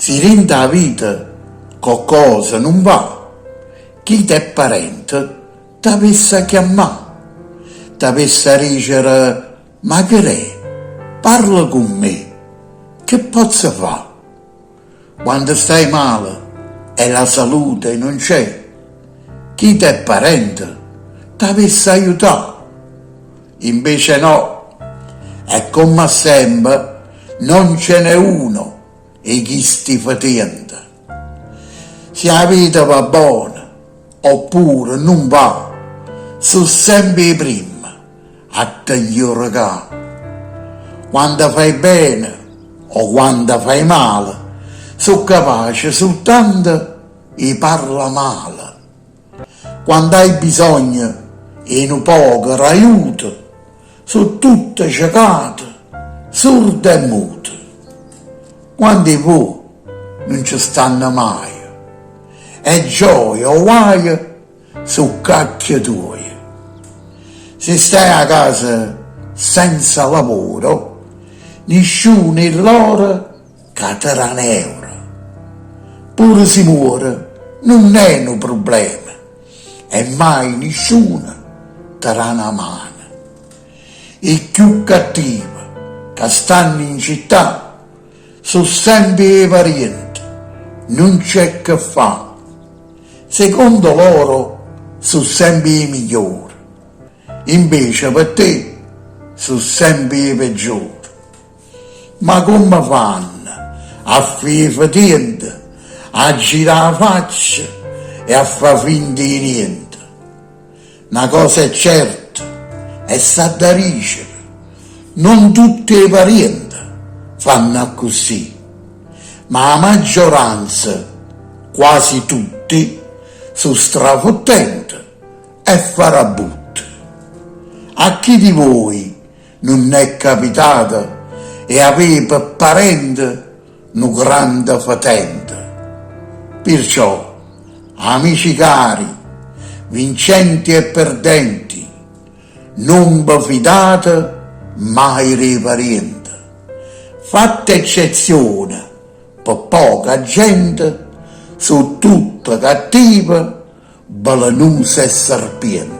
Si rende la vita qualcosa non va, chi ti è parente ti avesse chiamare, ti avesse dicere ma che è, parla con me, che posso fare? Quando stai male e la salute non c'è, chi ti è parente ti avesse aiutato, invece no, e come sempre non ce n'è uno e chi sti fatendo. Se la vita va buona oppure non va, sono sempre i primi a tagliare capo. Quando fai bene o quando fai male, sono capace soltanto di parla male. Quando hai bisogno e un poco aiuto, sono tutte ciecate, surde e mute. Quando voi non ci stanno mai, e gioia o guai su cacchio tuoi. Se stai a casa senza lavoro, nessuno in loro che ti dà un euro. Pure si muore, non è un problema, e mai nessuno ti dà una mano. I più cattivi che stanno in città sono sempre i parenti, non c'è che fa. Secondo loro sono sempre i migliori, invece per te sono sempre i peggiori. Ma come fanno a fare fatica, a girare la faccia e a far finta di niente? Una cosa è certa e sa da dicere, non tutti i parenti fanno così, ma la maggioranza, quasi tutti, sono strafottenti e farabutti. A chi di voi non è capitato e aveva per parente un grande fatente? Perciò, amici cari, vincenti e perdenti, non vi fidate mai dei parenti. Fatte eccezione per poca gente, su tutte cattive, balanuse e serpienti.